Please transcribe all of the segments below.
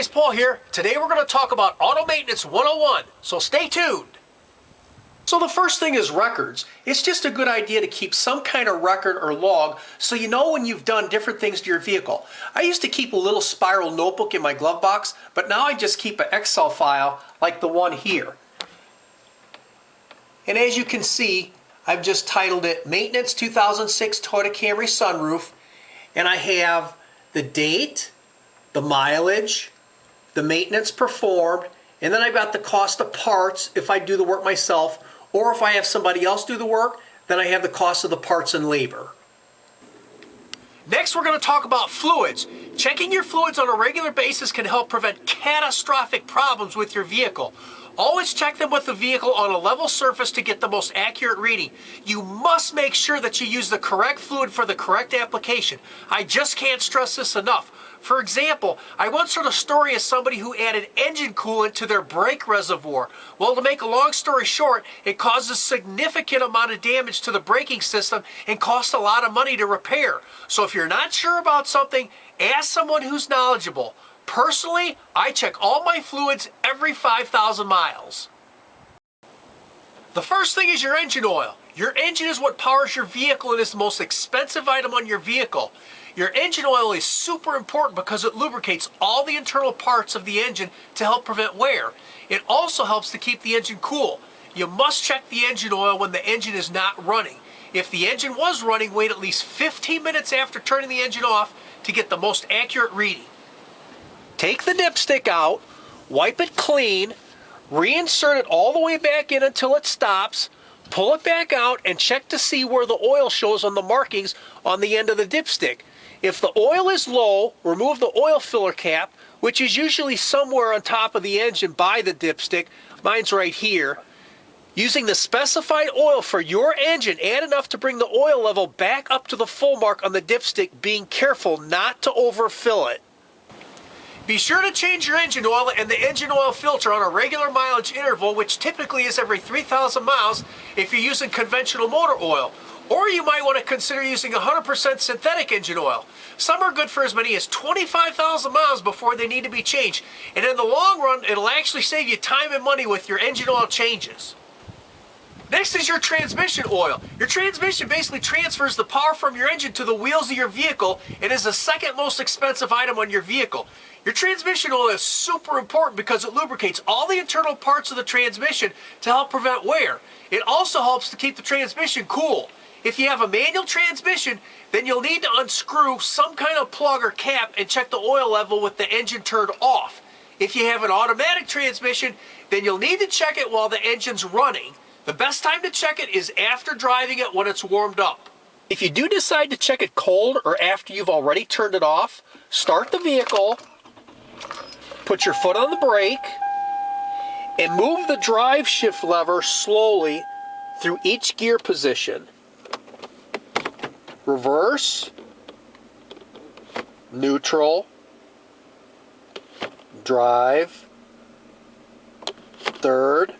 guys, Paul here. Today we're going to talk about Auto Maintenance 101, so stay tuned. So the first thing is records. It's just a good idea to keep some kind of record or log so you know when you've done different things to your vehicle. I used to keep a little spiral notebook in my glove box, but now I just keep an Excel file like the one here. And as you can see, I've just titled it Maintenance 2006 Toyota Camry Sunroof, and I have the date, the mileage, the maintenance performed, and then I've got the cost of parts if I do the work myself, or if I have somebody else do the work, then I have the cost of the parts and labor. Next, we're going to talk about fluids. Checking your fluids on a regular basis can help prevent catastrophic problems with your vehicle. Always check them with the vehicle on a level surface to get the most accurate reading. You must make sure that you use the correct fluid for the correct application. I just can't stress this enough. For example, I once heard a story of somebody who added engine coolant to their brake reservoir. Well, to make a long story short, it causes a significant amount of damage to the braking system and costs a lot of money to repair. So if you're not sure about something, ask someone who's knowledgeable. Personally, I check all my fluids every 5,000 miles. The first thing is your engine oil. Your engine is what powers your vehicle and is the most expensive item on your vehicle. Your engine oil is super important because it lubricates all the internal parts of the engine to help prevent wear. It also helps to keep the engine cool. You must check the engine oil when the engine is not running. If the engine was running, wait at least 15 minutes after turning the engine off to get the most accurate reading. Take the dipstick out, wipe it clean, reinsert it all the way back in until it stops, pull it back out, and check to see where the oil shows on the markings on the end of the dipstick. If the oil is low, remove the oil filler cap, which is usually somewhere on top of the engine by the dipstick. Mine's right here. Using the specified oil for your engine, add enough to bring the oil level back up to the full mark on the dipstick, being careful not to overfill it. Be sure to change your engine oil and the engine oil filter on a regular mileage interval, which typically is every 3,000 miles if you're using conventional motor oil. Or you might want to consider using 100% synthetic engine oil. Some are good for as many as 25,000 miles before they need to be changed. And in the long run, it'll actually save you time and money with your engine oil changes. Next is your transmission oil. Your transmission basically transfers the power from your engine to the wheels of your vehicle and is the second most expensive item on your vehicle. Your transmission oil is super important because it lubricates all the internal parts of the transmission to help prevent wear. It also helps to keep the transmission cool. If you have a manual transmission, then you'll need to unscrew some kind of plug or cap and check the oil level with the engine turned off. If you have an automatic transmission, then you'll need to check it while the engine's running. The best time to check it is after driving it when it's warmed up. If you do decide to check it cold or after you've already turned it off, start the vehicle, put your foot on the brake, and move the drive shift lever slowly through each gear position. Reverse, neutral, drive, third,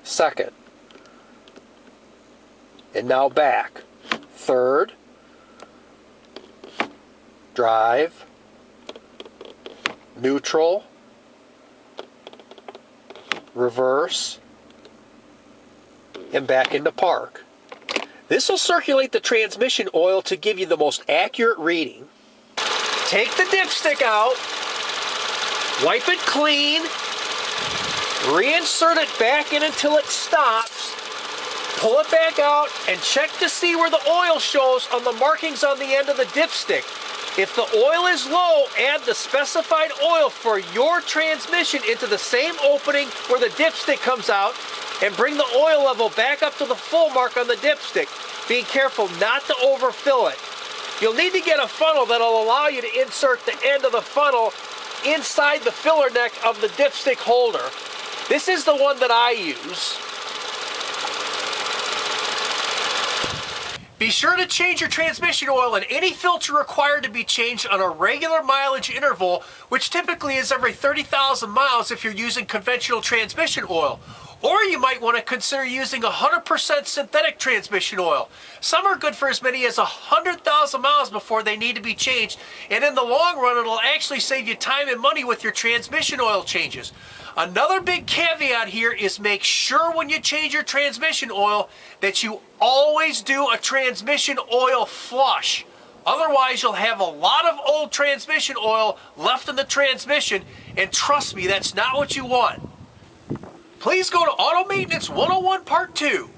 second, and now back, third, drive, neutral, reverse, and back into park. This will circulate the transmission oil to give you the most accurate reading. Take the dipstick out, wipe it clean, reinsert it back in until it stops, pull it back out, and check to see where the oil shows on the markings on the end of the dipstick. If the oil is low, add the specified oil for your transmission into the same opening where the dipstick comes out and bring the oil level back up to the full mark on the dipstick, being careful not to overfill it. You'll need to get a funnel that'll allow you to insert the end of the funnel inside the filler neck of the dipstick holder. This is the one that I use. Be sure to change your transmission oil and any filter required to be changed on a regular mileage interval, which typically is every 30,000 miles if you're using conventional transmission oil. Or you might want to consider using 100% synthetic transmission oil. Some are good for as many as 100,000 miles before they need to be changed, and in the long run it'll actually save you time and money with your transmission oil changes. Another big caveat here is make sure when you change your transmission oil that you always do a transmission oil flush. Otherwise, you'll have a lot of old transmission oil left in the transmission, and trust me, that's not what you want. Please go to Auto Maintenance 101 Part 2.